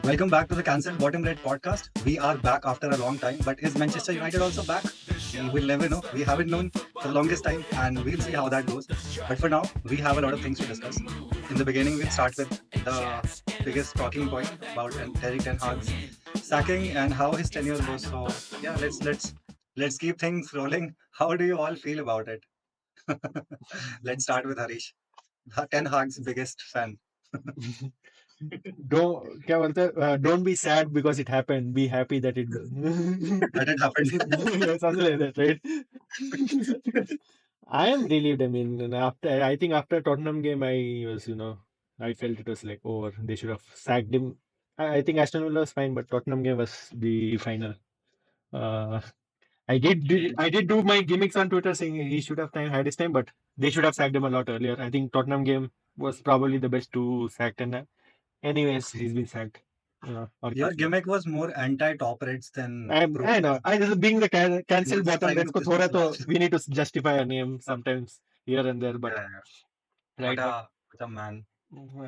Welcome back to the Cancelled Bottom Red podcast. We are back after a long time, but is Manchester United also back? We will never know. We haven't known for the longest time, and we'll see how that goes. But for now, we have a lot of things to discuss. In the beginning, we'll start with the biggest talking point about Ten Hag's sacking and how his tenure goes. So yeah, let's keep things rolling. How do you all feel about it? Let's start with Harish, Ten Hag's biggest fan. Don't be sad because it happened. Be happy that it That it happened. Yeah, something like that, right? I am relieved. I mean, and I think after Tottenham game, I felt it was like over. They should have sacked him. I think Aston Villa was fine, but Tottenham game was the final. Uh, I did do my gimmicks on Twitter saying he should have had his time, but they should have sacked him a lot earlier. I think Tottenham game was probably the best to sack, and anyways, he's been sacked. Or Your gimmick was more anti-top rates than I know. Being the cancel Just bottom, trying then to piss people off. we need to justify our name sometimes here and there. But Yeah, yeah. right, What a man.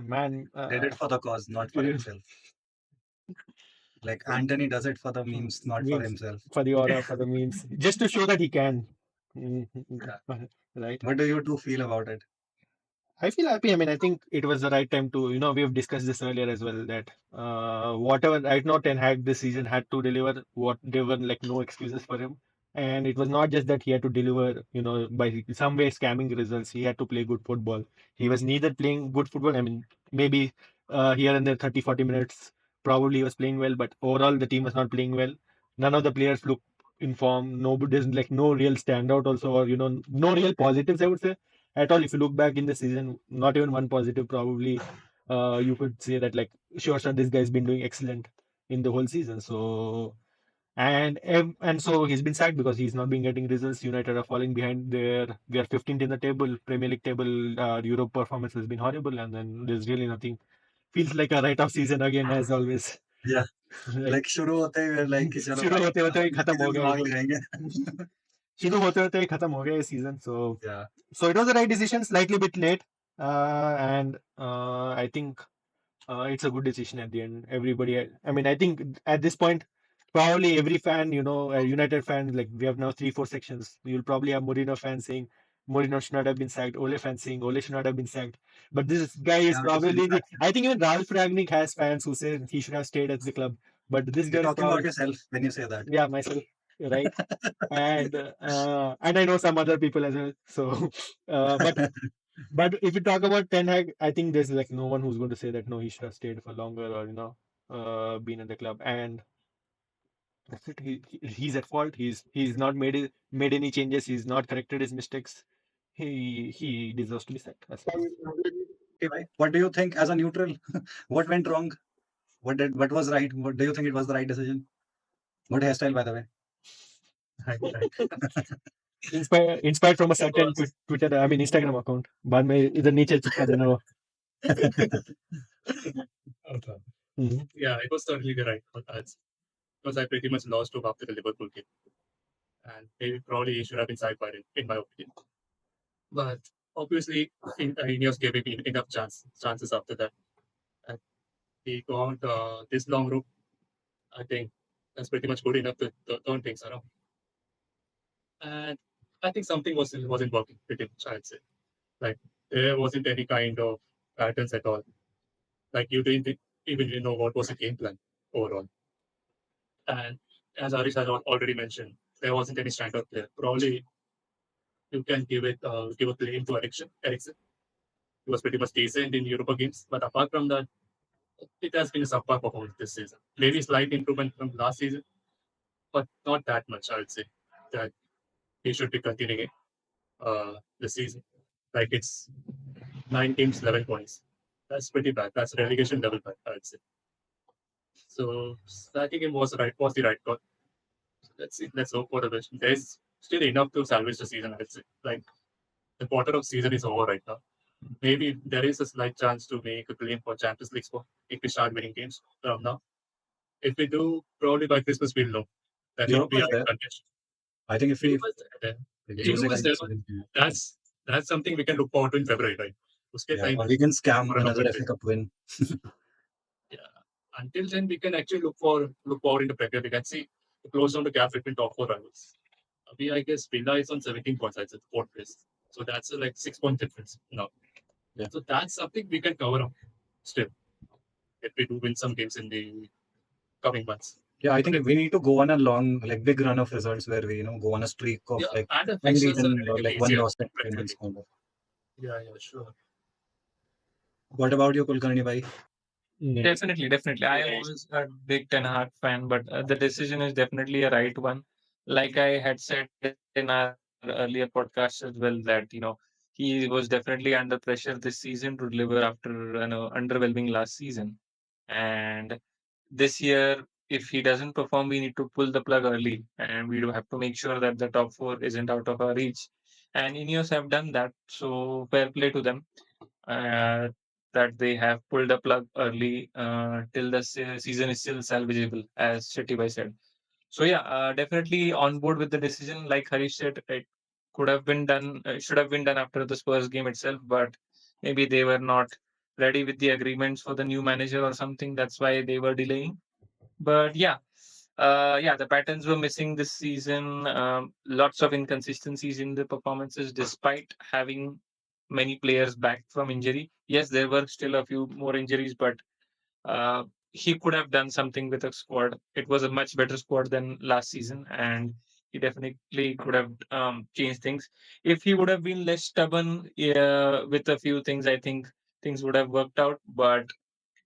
man, Did it for the cause, not for himself. Like Anthony does it for the memes, not for memes himself. for the aura, for the memes, just to show that he can. Yeah. Right. What do you two feel about it? I feel happy. I mean, I think it was the right time to, we have discussed this earlier as well that whatever right now Ten Hag this season had to deliver, what there were like no excuses for him. And it was not just that he had to deliver, by some way scamming results. He had to play good football. He was neither playing good football. I mean, maybe here and there 30, 40 minutes, probably he was playing well, but overall the team was not playing well. None of the players look in form. Nobody, there's like no real standout also, or, no real positives, I would say at all. If you look back in the season, not even one positive. Probably, you could say that like, sure, this guy's been doing excellent in the whole season. So and so he's been sacked because he's not been getting results. United are falling behind. They are 15th in the table, Premier League table. Europe performance has been horrible, and then there's really nothing. Feels like a write-off season again, as always. Yeah. Right. Like शुरू होते हुए like कि चलो शुरू भाई होते होते ही खत्म हो किसी गया मांग ये लगाएंगे. शुरू होते होते ही खत्म हो गया ये season. Yeah. So it was the right decision, slightly bit late, and I think it's a good decision at the end. Everybody, I mean, I think at this point, probably every fan, a United fan, like we have now 3, 4 sections. You'll probably have Mourinho fans saying Mourinho should not have been sacked. Ole fans saying Ole should not have been sacked. But this guy is Yeah, probably the. I think even Ralph Ragnick has fans who say he should have stayed at the club. But this you're guy is talking about probably, yourself when you say that. yeah, myself, right? And I know some other people as well. So, but if you talk about Ten Hag, I think there's like no one who's going to say that no, he should have stayed for longer, or been in the club. And that's it. He's at fault. He's not made any changes. He's not corrected his mistakes. He deserves to be sacked. That's it. Okay, bhai. What do you think as a neutral? What went wrong? What was right? What do you think it was the right decision? What hairstyle, by the way? Inspired from a certain Twitter, I mean Instagram account. बाद में इधर नीचे चिपका देना वो. Okay. Mhm. Yeah, it was certainly the right call. Because I pretty much lost hope after the Liverpool game. And maybe probably he should have been sidelined, in my opinion. But obviously, Ineos gave him enough chances after that. And he got this long rope. I think that's pretty much good enough to turn things around. And I think something wasn't working pretty much, I'd say. Like, there wasn't any kind of patterns at all. Like, you didn't even know what was the game plan overall. And as Arish has already mentioned, there wasn't any standout player. Probably you can give a claim to Ericsson. He was pretty much decent in Europa games, but apart from that, it has been a subpar performance this season. Maybe slight improvement from last season, but not that much. I would say that he should be continuing the season. Like, it's 9 games, 11 points. That's pretty bad. That's relegation level bad, I would say. So I think it was the right call. Let's see. Let's hope for the best. There's still enough to salvage the season, I'd say. Like, the quarter of season is over right now. Maybe there is a slight chance to make a claim for Champions League spot if we start winning games from now. If we do, probably by Christmas we'll know that Europe we was are in there. contention. I think if we Europe was there. losing Europe was like there. That's something we can look forward to in February, right? Uske yeah, time or we can scam for a couple another of FA days. Cup win. Yeah. Until then, we can actually look forward into Premier League and see to close down the gap between top four rivals. I guess Villa is on 17 points. That's at fourth place. So that's a 6 point difference now. Yeah. So that's something we can cover up still if we do win some games in the coming months. Yeah, I But think we need to go on a long, like big run of results where we, go on a streak of yeah, like and the fixtures are unbeaten or relatively like one easier loss in Premier performance League. kind of. Yeah, sure. What about you, Kulkarni bhai? Yeah. Definitely. I was a big Ten Hag fan, but the decision is definitely a right one. Like I had said in our earlier podcast as well, that he was definitely under pressure this season to deliver after underwhelming last season. And this year, if he doesn't perform, we need to pull the plug early, and we do have to make sure that the top four isn't out of our reach. And Ineos have done that, so fair play to them uh, that they have pulled the plug early till the season is still salvageable, as Shetty said. So yeah, definitely on board with the decision. Like Harish said, it could have been done, should have been done after the Spurs game itself, but maybe they were not ready with the agreements for the new manager or something. That's why they were delaying. But yeah, the patterns were missing this season. Lots of inconsistencies in the performances, despite having many players back from injury. Yes, there were still a few more injuries, but uh, he could have done something with a squad. It was a much better squad than last season, and he definitely could have changed things. If he would have been less stubborn with a few things, I think things would have worked out. But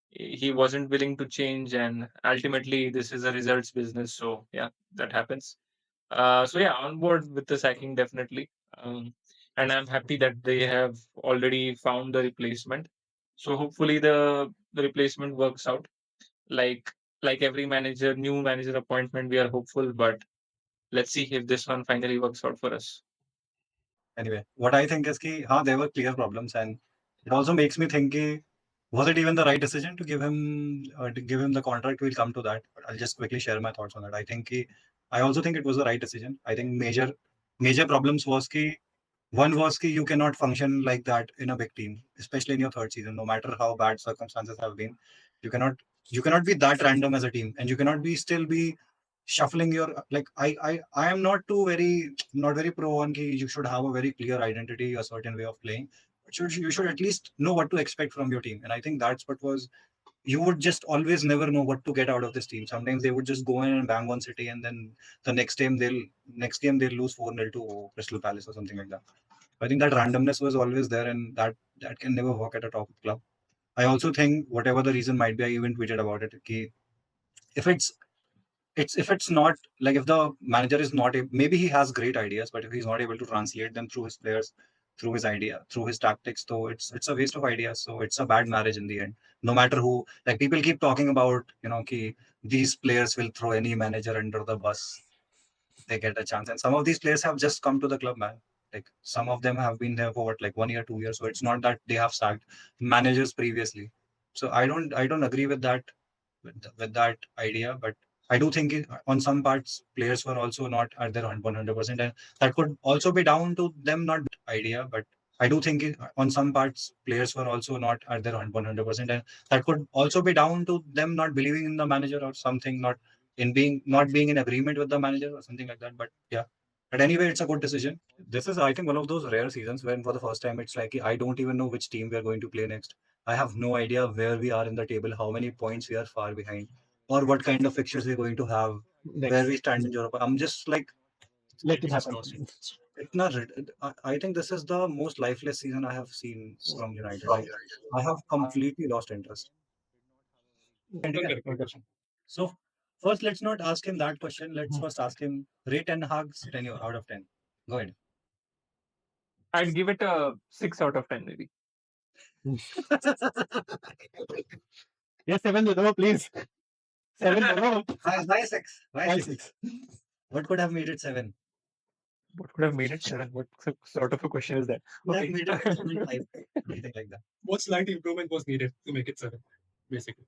he wasn't willing to change, and ultimately this is a results business, so yeah, that happens. So yeah, on board with the sacking, definitely. And I'm happy that they have already found the replacement, so hopefully the replacement works out. Like like every new manager appointment, we are hopeful, but let's see if this one finally works out for us. Anyway, what I think is ki, there were clear problems, and it also makes me think, ki, was it even the right decision to give him the contract? We'll come to that, but I'll just quickly share my thoughts on that. I also think it was the right decision. I think major problems was ki, one was ki you cannot function like that in a big team, especially in your third season. No matter how bad circumstances have been, you cannot you cannot be that random as a team, and you cannot be still be shuffling your like. I am not very pro on ki you should have a very clear identity, a certain way of playing. But you should at least know what to expect from your team, and I think that's what was. You would just always never know what to get out of this team. Sometimes they would just go in and bang on City, and then the next game they'll lose 4-0 to Crystal Palace or something like that. I think that randomness was always there, and that can never work at a top club. I also think whatever the reason might be, I even tweeted about it. Ki if if it's not like if the manager is not maybe he has great ideas, but if he's not able to translate them through his players, through his tactics, so it's a waste of ideas. So it's a bad marriage in the end. No matter who, like people keep talking about, ki these players will throw any manager under the bus. They get a chance. And some of these players have just come to the club, man. Like some of them have been there for what, like 1 year, 2 years. So it's not that they have sacked managers previously. So I don't agree with with that idea. But I do think on some parts players were also not at their 100%, and that could also be down to them not idea. But I do think on some parts players were also not at their 100%, and that could also be down to them not believing in the manager or something, not being in agreement with the manager or something like that. But yeah. But anyway, it's a good decision. This is, I think, one of those rare seasons when, for the first time, it's like I don't even know which team we are going to play next. I have no idea where we are in the table, how many points we are far behind, or what kind of fixtures we're going to have, where we stand in Europe. I'm just like, Let it Just happen. lost it. it's not. I think this is the most lifeless season I have seen from United. Like, I have completely lost interest. Concur. Okay. So, first, let's not ask him that question. Let's first ask him rate Ten Hag's tenure out of 10. Go ahead. I'd give it a 6 out of 10, maybe. Yes, 7 no, please. 7 no. Why six? Why Why six? 6? What could have made it 7? What could have made it 7? What sort of a question is that? Could have Okay. made it 7.5. Anything like that. What slight improvement was needed to make it 7, basically?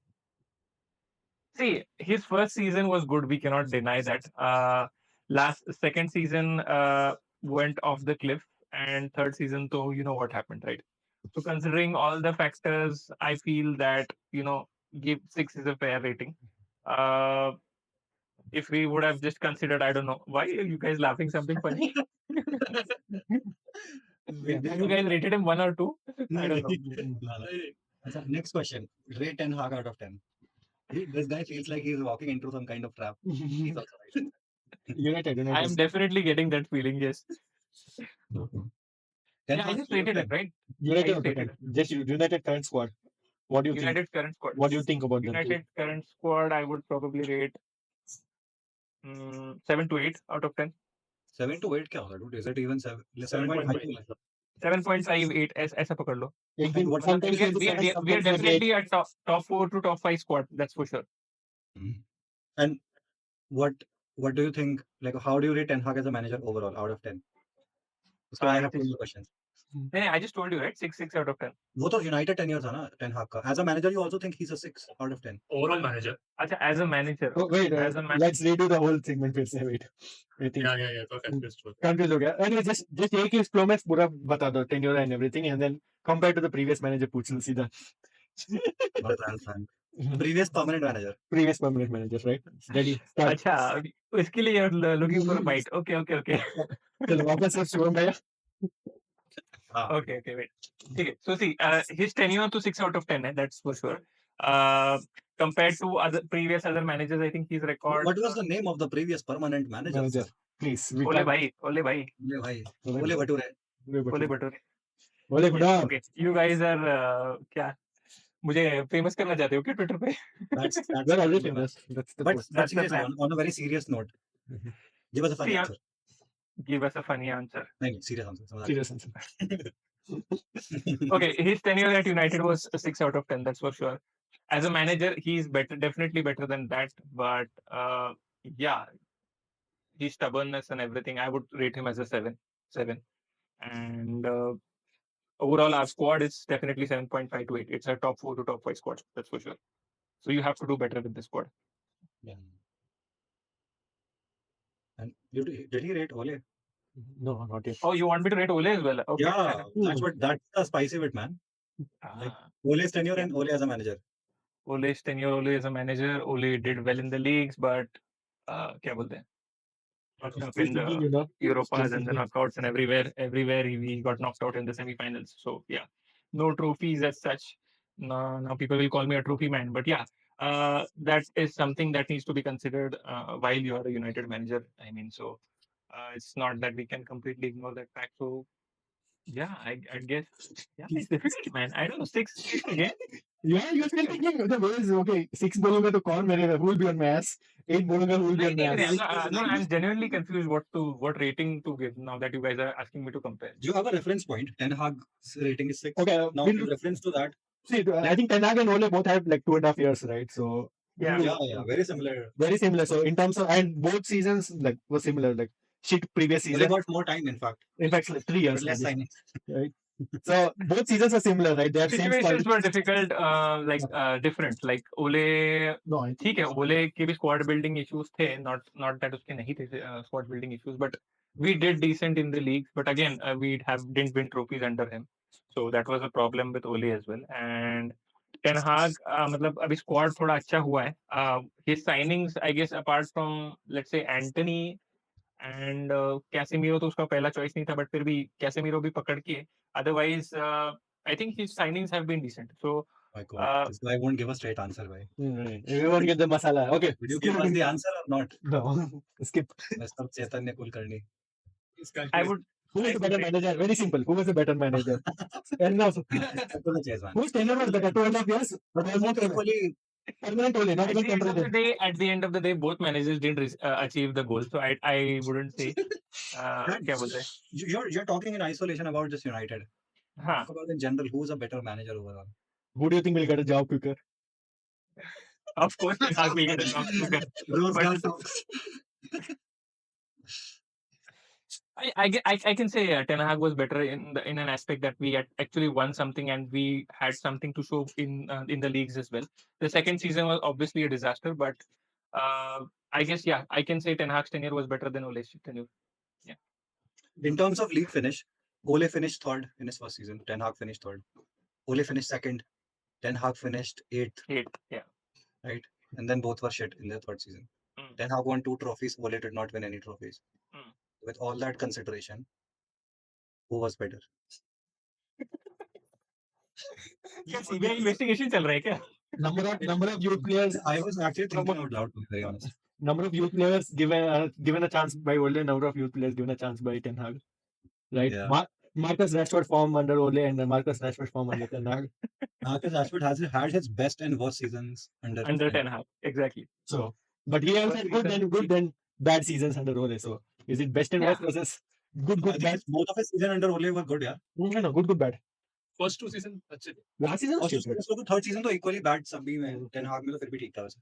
See, his first season was good. We cannot deny that. Last second season went off the cliff, and third season, though, you know what happened, right? So, considering all the factors, I feel that give 6 is a fair rating. Uh, if we would have just considered, I don't know, why are you guys laughing? Something funny? Have you guys rated him 1 or 2? I don't know. Next question. Rate Ten Hag out of 10. This guy feels like he's walking into some kind of trap. He's also right. United. I am definitely getting that feeling. Yes. 10 Yeah, I Hag just out of rated 10. it, right? United I out of rated 10. Just United current squad. What do you think? United current squad. What do you think about them? United current squad, I would probably rate 7 to 8 out of 10. 7 to 8 क्या होगा dude? Is it even 7.5? 7.5, 8 ऐसा पकड़ लो. एक दिन What- sometimes We are, will be we are, 7, we are sometimes like 8. definitely a top 4 to top 5 squad. That's for sure. And what do you think? Like, how do you rate Ten Hag as a manager overall out of 10? उसके बाद I have two more questions. I just told you, right? 6 out of 10. वो तो United tenure था ना Ten Hag का. As a manager, you also think he's a 6 out of 10. Overall manager. अच्छा, as a manager. Oh, wait, as a let's redo the whole segment फिर से. Wait. I think Yeah. So confused. confused हो गया. Anyway, just एक ही flow में पूरा बता दो tenure and everything, and then compared to the previous manager पूछ लो सीधा. Not Ralph Frank. Previous permanent manager. Previous permanent manager, right? Ready? Start. अच्छा, इसके लिए you're looking for a bite. Okay. चलो वापस से शुभम भैया. Okay, wait. Okay, so see, his tenure to 6 out of 10, that's for sure. Compared to previous other managers, I think his record. What was the name of the previous permanent manager? Manager, please. Ole bhai. Ole bhai. Ole Bature. Ole Bhature. Ole Bhature. Okay, you guys are क्या? मुझे famous करना चाहते हो क्या Twitter पे? We're already famous. That's the But point. that's the serious, plan. on a very serious note. Give us a funny See, answer. Give us a funny answer. नहीं, serious answer. समझ आ Serious answer. Okay, his tenure at United was a 6 out of 10, that's for sure. As a manager, he's definitely better than that. But yeah, his stubbornness and everything, I would rate him as a 7. And overall, our squad is definitely 7.5 to 8. It's a top 4 to top 5 squad, that's for sure. So you have to do better with the squad. Yeah. And did he rate Ole? No, not yet. Oh, you want me to rate Ole as well? Okay. Yeah, that's the spicy bit, man. Like Ole's tenure and Ole as a manager. Ole's tenure, Ole as a manager. Ole did well in the leagues, but क्या बोलते हैं? Up in the Europas and the knockouts and everywhere he got knocked out in the semi-finals. So yeah, no trophies as such. Now people will call me a trophy man, but yeah, that is something that needs to be considered while you are a United manager. I mean, so it's not that we can completely ignore that fact. So yeah, I guess it's difficult, man. I don't know, 6 again. Yeah, you're still thinking the ways. Okay, 6 बोलूंगा तो कौन मेरे who will be on my ass? 8 बोलूंगा who will be on my ass? No, I'm genuinely confused what rating to give now that you guys are asking me to compare. Do you have a reference point? Ten Hag's rating is 6. Okay, Now, in reference to that, see, I think Ten Hag and Ole both have like 2.5 years, right? So Yeah. very similar. very similar. So in terms of, and both seasons like were similar. Like shit previous Ole season. got more time, in fact. In fact, like 3 years. But less maybe, signings. right? So both seasons are similar, right? They have same Situations style. were difficult, different. Like Ole, No, I ठीक है, Ole के भी squad building issues थे, not that उसके नहीं थे squad building issues, but we did decent in the leagues. But again, we didn't win trophies under him, so that was a problem with Ole as well. And Ten Hag, मतलब अभी squad थोड़ा अच्छा हुआ है. His signings, I guess, apart from let's say Anthony and Casemiro, तो उसका पहला choice नहीं था, but फिर भी Casemiro भी पकड़ के. Otherwise, I think his signings have been decent. So My God, this guy won't give a straight answer, bhai. we won't get the masala. Okay, Would you give us the answer or not? no, skip. Mr. Chaitanya Kulkarni. I would. Who was the better manager? Very simple. Who was the better manager? And now, Simple as chess, man. whose tenure was better? 2.5 years? But almost Equally, permanent only, not even temporary. At the end of the day, both managers didn't achieve the goal. So I wouldn't say. क्या बोलते हैं? you're talking in isolation about just United. हाँ. Talk about in general, who's a better manager overall? Who do you think will get a job quicker? Of course, Ten Hag will get a job quicker. Rozgar I can say Ten Hag was better in an aspect that we had actually won something and we had something to show in the leagues as well. The second season was obviously a disaster, but I guess I can say Ten Hag's tenure was better than Ole's tenure. Yeah. In terms of league finish, Ole finished third in his first season. Ten Hag finished third. Ole finished second. Ten Hag finished 8th, Eight. Yeah. right? And then both were shit in their third season. Mm. Ten Hag won 2 trophies, Ole did not win any trophies. Mm. With all that consideration, who was better? क्या CBI investigation चल रहा है क्या? Number of youth players. I was actually thinking out loud, to be very honest. Number of youth players given a chance by Ole. Number of youth players given a chance by Ten Hag. Right. Yeah. Marcus Rashford form under Ole and Marcus Rashford form under Ten Hag. Marcus Rashford has had his best and worst seasons under Under Ten Hag. Exactly. So, but he also had good and bad seasons under Ole. So, is it best and worst versus good, I think bad? both of his season under Ole were good, yeah. No, good, bad. First 2 seasons अच्छे थे. Last season was और उसको तो third season तो equally bad सब भी में ten हाग में तो फिर भी ठीक था वैसे.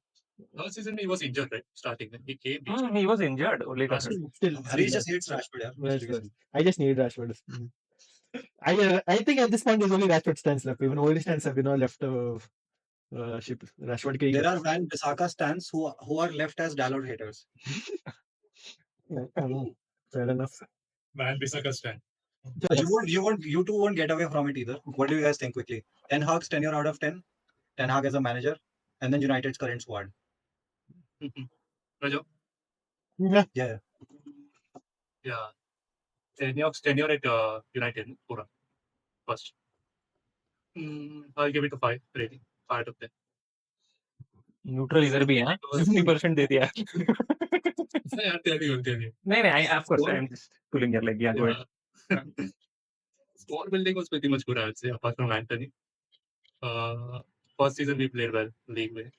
Third season he was injured, right? Starting when he came. He was injured. Ole got hurt. still. Harish just hates Rashford, yeah. Rashford. I just need Rashford. I think at this point there's only Rashford stands left. Even Ole stands have left ship. Rashford ke There are Van Bissaka stands who are left as Dalot haters. Fair enough. Man Bissaka stand. You two won't get away from it either. What do you guys think quickly? Ten Hag's tenure out of 10. Ten Hag as a manager, and then United's current squad. Rajo? Yeah. Yeah. Tenure at United, Pura. First. I'll give it a 5 rating. 5 out of 10. Neutral इधर भी है 50% दे दिया. Yeah, tell you. नहीं I of course I'm just pulling your leg. Yeah, go ahead. Squad building was pretty much good, I would say, apart from Anthony. First season we played well, league way.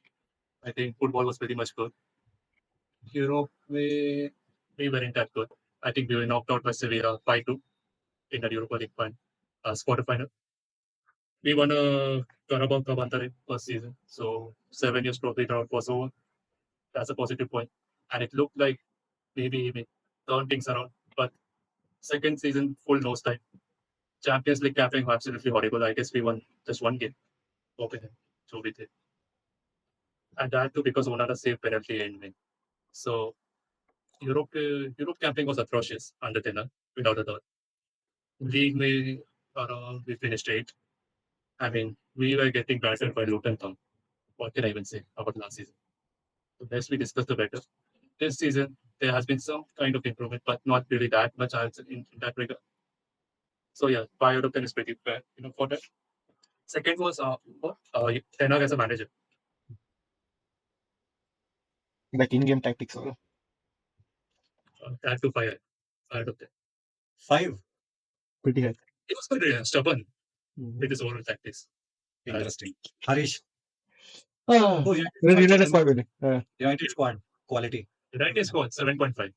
I think football was pretty much good. Europe, we weren't that good. I think we were knocked out by Sevilla 5-2 in the Europa League quarterfinal. We won a Carabao Cup under first season, so 7 years trophy drought was over. That's a positive point, and it looked like maybe we turned things around. But second season, full nosedive. Champions League capping was absolutely horrible. I guess we won just one game. Okay, so we did, and that too because one other save penalty ending. So Europe camping was atrocious under Ten Hag, without a doubt. League we finished 8th. I mean, we were getting battered by Luton Town. What can I even say about last season? The less we discuss, the better. This season, there has been some kind of improvement, but not really that much in that regard. So yeah, 5 out of 10 is pretty fair, for that. Second was Ten Hag as a manager. Like in-game tactics. That to 5 out of 10. 5. Pretty high. He was quite stubborn with his overall tactics. Interesting. Harish. Oh, United squad. United squad quality. United squad 7.5.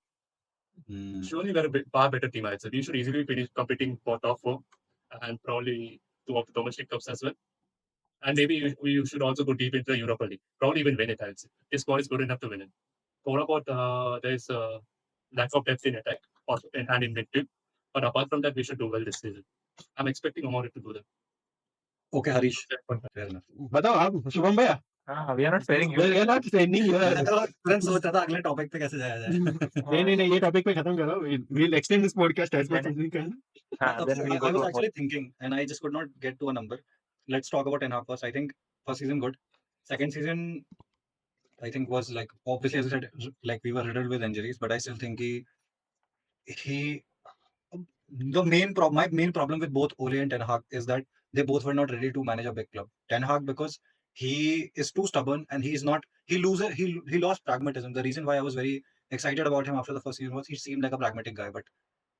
Surely we're a far better team, I'd say. We should easily finish competing for top 4 and probably 2 of the domestic cups as well. And maybe we should also go deep into the Europa League. Probably even win it, I'd say. This squad is good enough to win it. What about there's a lack of depth in attack and in midfield. But apart from that, we should do well this season. I'm expecting Amorim to do that. Okay, Harish. Fair enough. बताओ आप शुभम भैया. We are not fairing you. We are not training here. तुरंत सोच रहा था अगले topic पे कैसे जाया जाए. नहीं ये टॉपिक पे खत्म करो. We'll extend this podcast as much as we can. Then we I go was to actually thinking, and I just could not get to a number. Let's talk about Ten Hag first. I think first season good. Second season, I think was like obviously as I said, like we were riddled with injuries, but I still think he my main problem with both Ole and Ten Hag is that they both were not ready to manage a big club. Ten Hag because he is too stubborn and he lost pragmatism. The reason why I was very excited about him after the first season was he seemed like a pragmatic guy, but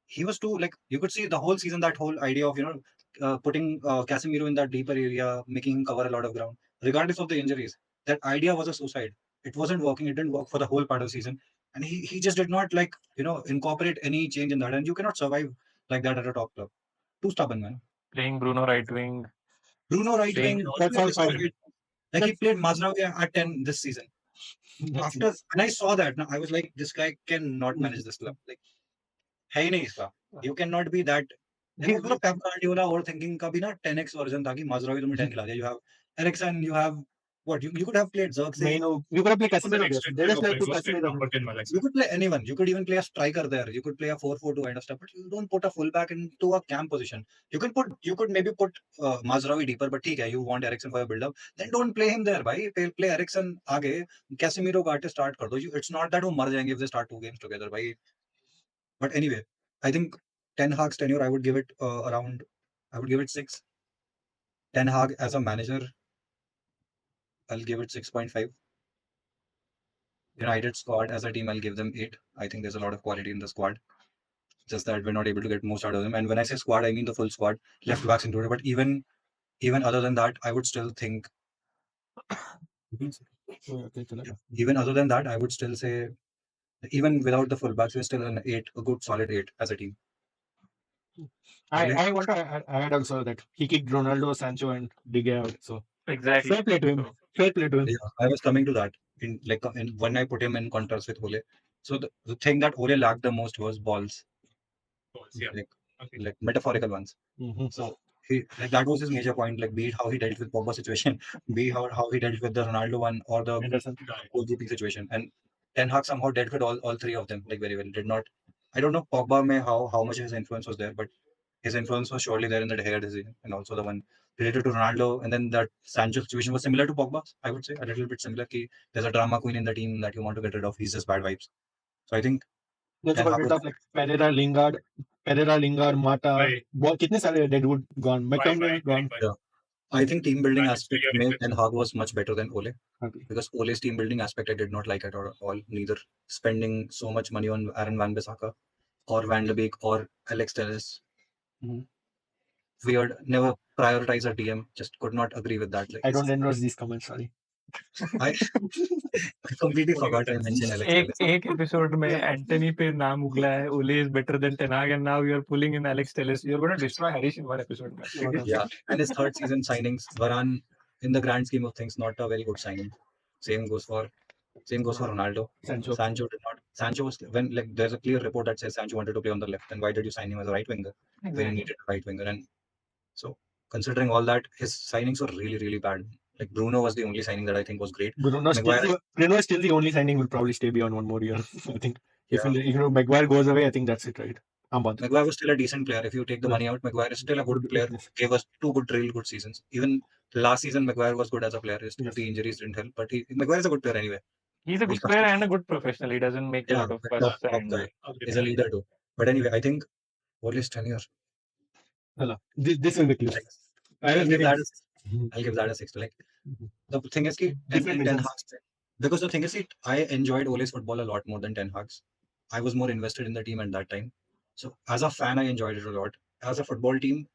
he was too like you could see the whole season that whole idea of putting Casemiro in that deeper area, making him cover a lot of ground, regardless of the injuries. That idea was a suicide. It wasn't working. It didn't work for the whole part of the season, and he just did not incorporate any change in that. And you cannot survive like that at a top club. Too stubborn, man. playing Bruno right wing. Bruno right wing. That's all fine. Like he played Mazraoui at 10 this season. After when I saw that, I was like, this guy cannot manage this club. Like, है ही नहीं इसका. You cannot be that. देखो पूरा Pep Guardiola overthinking का भी ना 10x version था कि Mazraoui तुम्हें 10 खिला दिया. You have Eriksen, you have What you could have played Xerxes. Meno, you could have played It was an Casemiro there. extra They just like it put was straight Casemiro. number 10 man, like You could play anyone. You could even play a striker there. You could play a 4-4-2 kind of stuff, but you don't put a fullback into a cam position. You could maybe put Mazraoui deeper, but ठीक है, you want Eriksen for your build up. Then don't play him there, भाई. Play Eriksen आगे. Casemiro को आके start कर दो. It's not that वो मर जाएंगे if they start 2 games together, भाई. But anyway, I think Ten Hag's tenure, I would give it around. I would give it 6. Ten Hag as a manager, I'll give it 6.5. United squad as a team, I'll give them 8. I think there's a lot of quality in the squad. Just that we're not able to get most out of them. And when I say squad, I mean the full squad, left backs included. But even other than that, I would still think. Even other than that, I would still say, even without the fullbacks, we're still an 8, a good solid 8 as a team. I want to add also that he kicked Ronaldo, Sancho, and De Gea out. So Exactly. fair play to him. So, Fair play to him. Yeah, I was coming to that when I put him in contrast with Ole. So the thing that Ole lacked the most was balls, Yeah. like metaphorical ones. Mm-hmm. So that was his major point. Like, be it how he dealt with Pogba situation, be it how he dealt with the Ronaldo one or the Anderson. OGP situation. And Ten Hag somehow dealt with all three of them like very well. Did not. I don't know Pogba may how much his influence was there, but his influence was surely there in the De Gea decision, and also the one related to Ronaldo. And then that Sancho situation was similar to Pogba's. I would say a little bit similar. There's a drama queen in the team that you want to get rid of. He's just bad vibes. So I think Let's Ten go Hag bit was of like Pereira, Lingard, Mata. Right. कितने सारे deadwood gone. McTominay Right. gone. Yeah. I think team building That aspect is made Ten Hag was much better than Ole. Okay. Because Ole's team building aspect I did not like at all. Neither spending so much money on Aaron Van Bissaka or Van de Beek or Alex Telles. Mhm. Weird. Never prioritize a DM. Just could not agree with that. Like, I don't endorse these comments. Sorry. I completely forgot to mention Alex एक Telles. एक episode में Antony पे नाम उगला है Ole is better than Ten Hag and now you're pulling in Alex Telles. You're going to destroy Harish in one episode. Man. Yeah, and his third season signings, Varane, in the grand scheme of things, not a very good signing. Same goes for Ronaldo. Sancho. Sancho did not. Sancho was when like there's a clear report that says Sancho wanted to play on the left. Then why did you sign him as a right winger when you needed a right winger? And so considering all that, his signings were really really bad. Like Bruno was the only signing that I think was great. Bruno is still the only signing will probably stay beyond one more year. I think if Maguire goes away, I think that's it, right? Maguire was still a decent player. If you take the money out, Maguire is still a good player. Gave us 2 real good seasons. Even last season, Maguire was good as a player. The injuries didn't help, but Maguire is a good player anyway. He's a good player and a good professional. He doesn't make a lot of fuss. Top guy. He's a leader too. But anyway, I think Ole's tenure. This will be clear. I'll give that a 6. Like the thing is, because the thing is, I enjoyed Ole's football a lot more than Ten Hag's. I was more invested in the team at that time. So as a fan, I enjoyed it a lot. As a football team,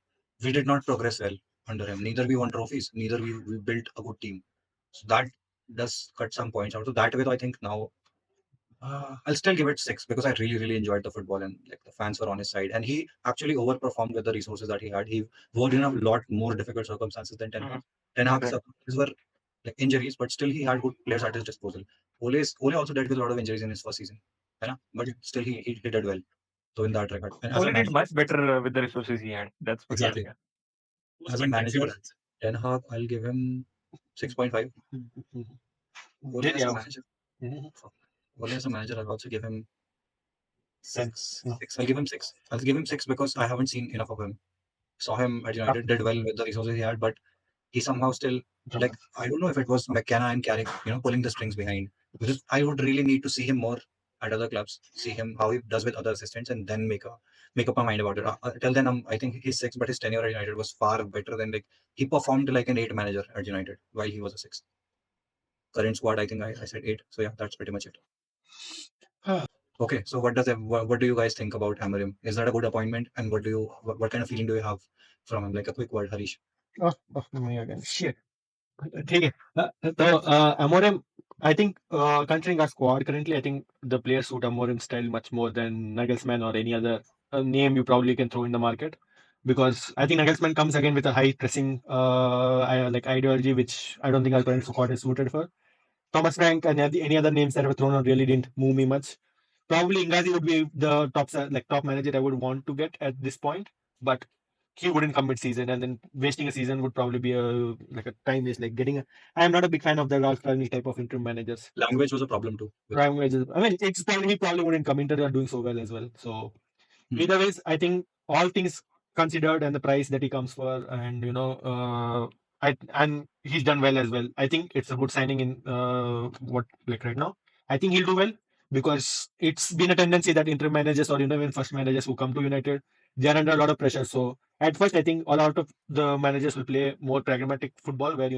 we did not progress well under him. Neither we won trophies, neither we built a good team. So that does cut some points out. So that way, I think now I'll still give it 6 because I really, really enjoyed the football and like the fans were on his side. And he actually overperformed with the resources that he had. He worked in a lot more difficult circumstances than Ten Hag. Ten Hag's circumstances were like injuries, but still he had good players at his disposal. Ole also dealt with a lot of injuries in his first season, but still he did well. So in that regard, and Ole did much better with the resources he had. That's exactly. As a manager, Ten Hag, I'll give him 6.5. Ole as a manager. Ole as a manager, I'll also give him 6. I'll give him 6. I'll give him 6 because I haven't seen enough of him. Saw him at United, did well with the resources he had, but he somehow still like I don't know if it was McKenna and Carrick, pulling the strings behind. Because I would really need to see him more at other clubs, see him how he does with other assistants, and then make up my mind about it. Till then, I think he's 6, but his tenure at United was far better than like he performed like an 8 manager at United while he was a 6. Current squad, I think I said 8. So yeah, that's pretty much it. Okay, so what do you guys think about Amorim? Is that a good appointment? And what kind of feeling do you have from him? Like a quick word, Harish. Me again. Shit. ठीक है. So Amorim, I think considering our squad currently, I think the players suit Amorim style much more than Nagelsmann or any other name you probably can throw in the market. Because I think Nagelsmann comes again with a high pressing like ideology, which I don't think our current squad is suited for. Thomas Frank and any other names that were thrown out really didn't move me much. Probably Ingazi would be the top manager I would want to get at this point. But he wouldn't come mid-season, and then wasting a season would probably be a time waste. Like getting I am not a big fan of the Ralph Rangnick type of interim managers. Language was a problem too. Prime wages. I mean, he probably wouldn't come. Inter are doing so well as well. So either ways, I think all things considered and the price that he comes for, and and he's done well as well. I think it's a good signing in what like right now. I think he'll do well because it's been a tendency that interim managers or even first managers who come to United, they are under a lot of pressure. So at first, I think a lot of the managers will play more pragmatic football, where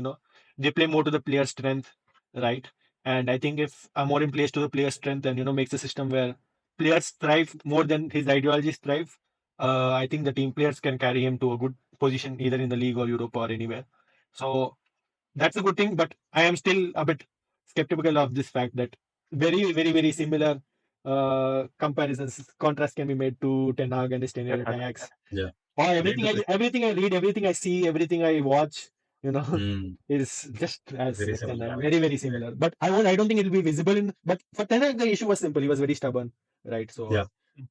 they play more to the player's strength, right? And I think if Amorim plays to the player's strength and makes a system where players thrive more than his ideologies thrive, I think the team players can carry him to a good position either in the league or Europe or anywhere. So that's a good thing, but I am still a bit skeptical of this fact that very, very, very similar comparisons, contrast can be made to Ten Hag and his tenure at Ajax. Yeah. Or Again, everything I read, everything I see, everything I watch, mm, is just as very like Ten similar. Hag, very, very similar. But I don't think it will be visible in. But for Ten Hag, the issue was simple. He was very stubborn, right? So Yeah.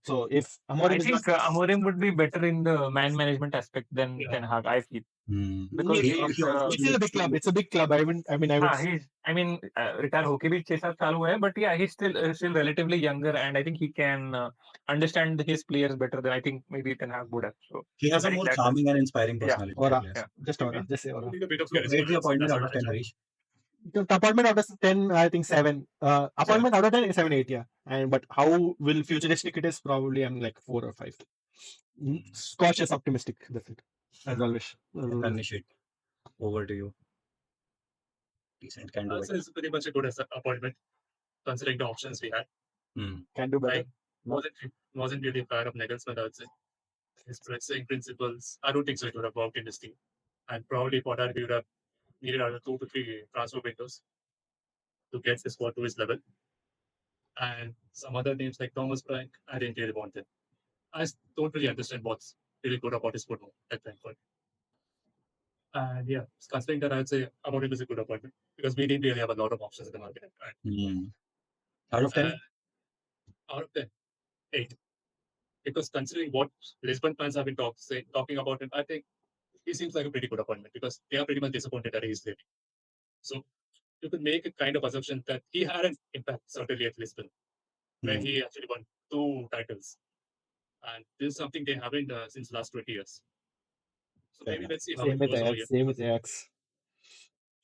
so if I Amorim is not, think Amorim would be better in the man management aspect than Yeah. Ten Hag, I feel. Because maybe he's, He also it's still a needs big club. to. It's a big club. I would. he's, I mean, retire होके भी 6 साल चालू है, but yeah, he's still relatively younger, and I think he can understand his players better than I think maybe Ten Hag would have. So He has I a think more that's charming and inspiring yeah, personality. Aura, Yes. yeah. just Maybe Aura, just say Aura. need a bit of So charisma. rate the appointment That's out what of I 10, said. Harish. The appointment out of 10, I think 7. Appointment out of 10 is 7, 8, yeah. And but how will futuristic it is? Probably I'm like 4 or 5. Cautious, optimistic. That's it. As always. Finish it. Over to you. Decent, can do I'll it. say it's pretty much a good appointment considering the options we had. Can do better. Like wasn't really a fan of Nagelsmann, I would say. His pressing principles, I don't think so it would have worked in this team. And probably for that we would have needed another 2 to 3 transfer windows to get the squad to his level. And some other names like Thomas Frank, I didn't really want them. Don't really understand what's really good about his football at that point. And yeah, considering that, I'd say Amorim is a good appointment because we didn't really have a lot of options in the market. Out of 10? Out of the 8, because considering what Lisbon fans have been talking about him, I think he seems like a pretty good appointment because they are pretty much disappointed that he's leaving. So you could make a kind of assumption that he had an impact certainly at Lisbon, where he actually won 2 titles, and this is something they haven't since last 20 years. So Fair maybe enough. let's see how Same it with goes over Ajax. here. Same with Ajax.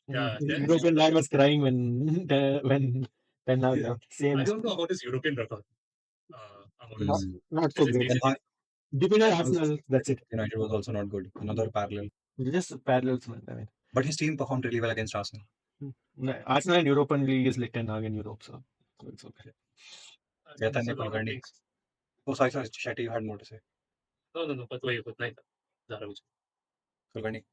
Yeah, then European lad was crying when Ten Hag left. Same. I don't know about his European record. Not, Amorim's. not so Is it great. Ten decent? Hag Depending on was- Arsenal, that's it. United was also not good. Another parallel. Just parallels, man. I mean, But his team performed really well against Arsenal. Arsenal and European League is like Ten Hag in Europe, so it's okay. I Yeah, think there's a Tanya lot of Kulkarni. things. Oh, sorry, Shetty, you had more to say. No, but wait, but like, Kulkarni.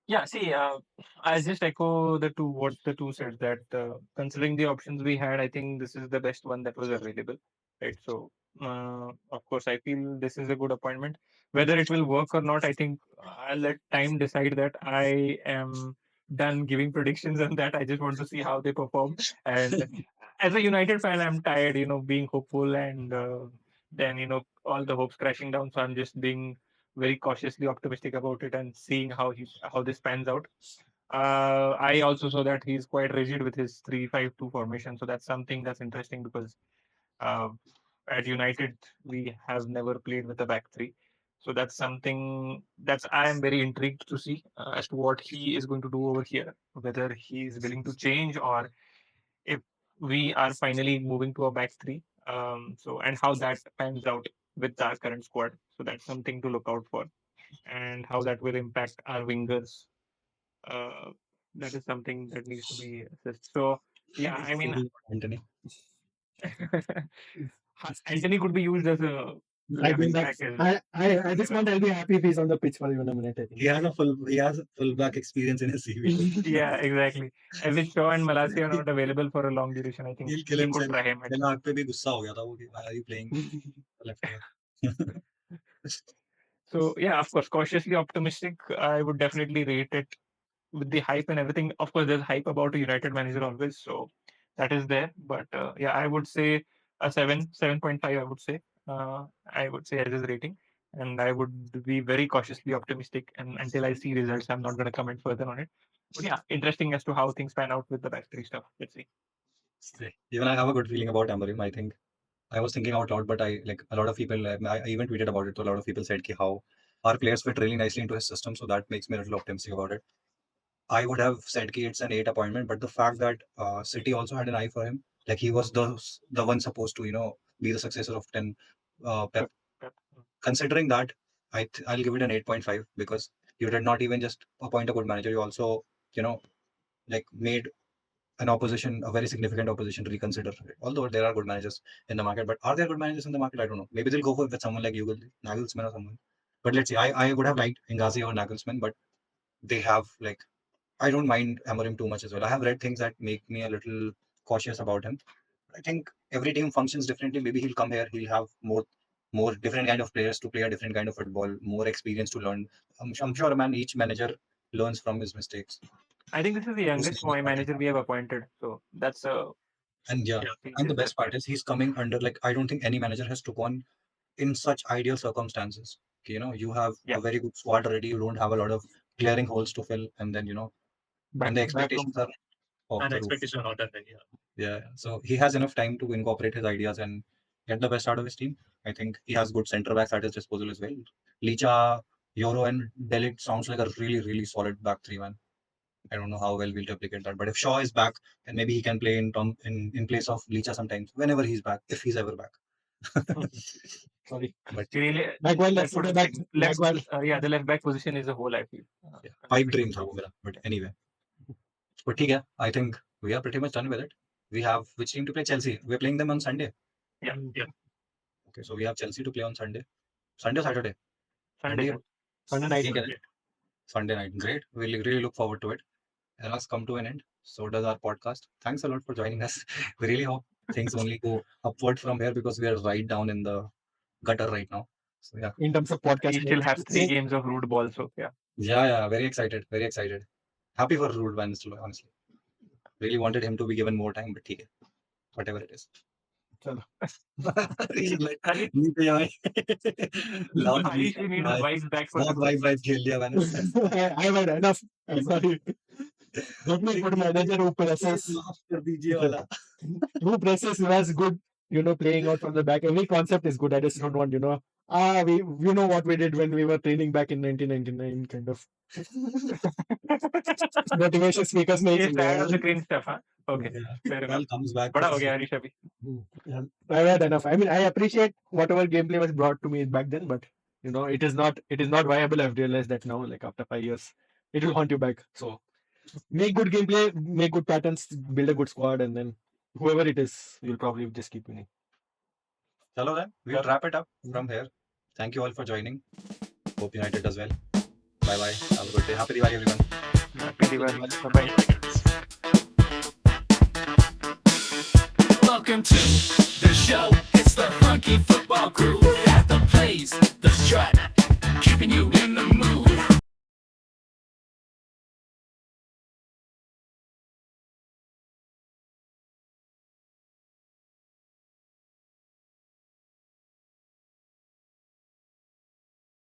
Yeah, see, I'll just echo what the two said that considering the options we had, I think this is the best one that was available, right? So, of course, I feel this is a good appointment. Whether it will work or not, I think I'll let time decide that. I am done giving predictions on that. I just want to see how they perform. And as a United fan, I'm tired, being hopeful and then, all the hopes crashing down. So I'm just being very cautiously optimistic about it and seeing how this pans out. I also saw that he's quite rigid with his 3-5-2 formation, so that's something that's interesting because uh, at United we have never played with a back three, so that's something that's I am very intrigued to see as to what he is going to do over here, whether he is willing to change or if we are finally moving to a back three. So and how that pans out with our current squad. So that's something to look out for and how that will impact our wingers. Uh, that is something that needs to be assessed. So, yeah, I mean, Anthony. Anthony could be used as a I left think back that's as well. I this month I'll be happy if he's on the pitch for even a minute. I think. He has a full back experience in his CV. Yeah, exactly. And with Shaw and Malassi are not available for a long duration, I think He'll kill he could himself. try him. Ten Hag पे भी गुस्सा हो गया था वो कि why are you playing left back? So, yeah, of course, cautiously optimistic. I would definitely rate it with the hype and everything. Of course, there's hype about a United manager always, so that is there. But yeah, I would say a 7.5. I would say as his rating, and I would be very cautiously optimistic. And until I see results, I'm not going to comment further on it. But yeah, interesting as to how things pan out with the back 3 stuff. Let's see. Even I have a good feeling about Amorim. I think I was thinking out loud, but I like a lot of people. I even tweeted about it. So a lot of people said ki how our players fit really nicely into his system. So that makes me a little optimistic about it. I would have said ki it's an 8 appointment, but the fact that City also had an eye for him, like he was the one supposed to be the successor of 10 Pep. Pep. Considering that, I'll give it an 8.5 because you did not even just appoint a good manager. You also like made an opposition, a very significant opposition, reconsider it. Although there are good managers in the market, but are there good managers in the market? I don't know. Maybe they'll go with someone like Nagelsmann or someone. But let's see. I would have liked Ngazi or Nagelsmann, but they have like I don't mind Amorim too much as well. I have read things that make me a little cautious about him. I think every team functions differently. Maybe he'll come here. He'll have more different kind of players to play a different kind of football, more experience to learn. I'm sure, man, each manager learns from his mistakes. I think this is the youngest manager we have appointed. So that's a. And yeah, and the best part is he's coming under like I don't think any manager has took on in such ideal circumstances. You have a very good squad already. You don't have a lot of glaring holes to fill, and then and the expectations are off And the roof. expectations are not done then, Yeah, so he has enough time to incorporate his ideas and get the best out of his team. I think he has good centre backs at his disposal as well. Licha, Euro, and Delict sounds like a really, really solid back 3, man. I don't know how well we'll replicate that, but if Shaw is back, then maybe he can play in place of Licha sometimes, whenever he's back, if he's ever back. Sorry. But Really, the left back position is a whole, I feel. pipe dream tha wo mera. But anyway, but ठीक है, I think we are pretty much done with it. We have which team to play? Chelsea. We're playing them on Sunday. Yeah. Okay, so we have Chelsea to play on Sunday. Sunday or Saturday? Sunday. Sunday night. ठीक है. Sunday night. Great. We really look forward to it. And us come to an end. So does our podcast. Thanks a lot for joining us. We really hope things only go upward from here because we are right down in the gutter right now. So yeah. In terms of podcast, He still has 3 games of root ball, so yeah. Yeah. Very excited. Very excited. Happy for Rude Van Nistelrooy, honestly. Really wanted him to be given more time, but ठीक है. Whatever it is. Chalo. Loud Harish, you need a wife back for बहुत vibe खेल लिया मैंने. I've had enough. I'm sorry. Let me put manager who presses. माफ कर दीजिए वाला. Who presses was good, playing out from the back. Every concept is good. I just don't want, we know what we did when we were training back in 1999, kind of. Motivation speakers नहीं He's tired of the चाहिए. cringe stuff, huh? Okay. Fair Well, enough. comes back. बड़ा हो गया हरीश अभी. Yeah, I've had enough. I mean, I appreciate whatever gameplay was brought to me back then, but it is not viable. I've realized that now, like after 5 years, it will haunt you back. So make good gameplay, make good patterns, build a good squad, and then whoever it is, you'll probably just keep winning. Chalo then, we'll wrap it up from here. Thank you all for joining. Hope United does well. Bye bye. Have a good day. Happy Diwali, everyone. Happy Diwali. Bye-bye. Welcome to the show. It's the funky football crew that the plays the strut, keeping you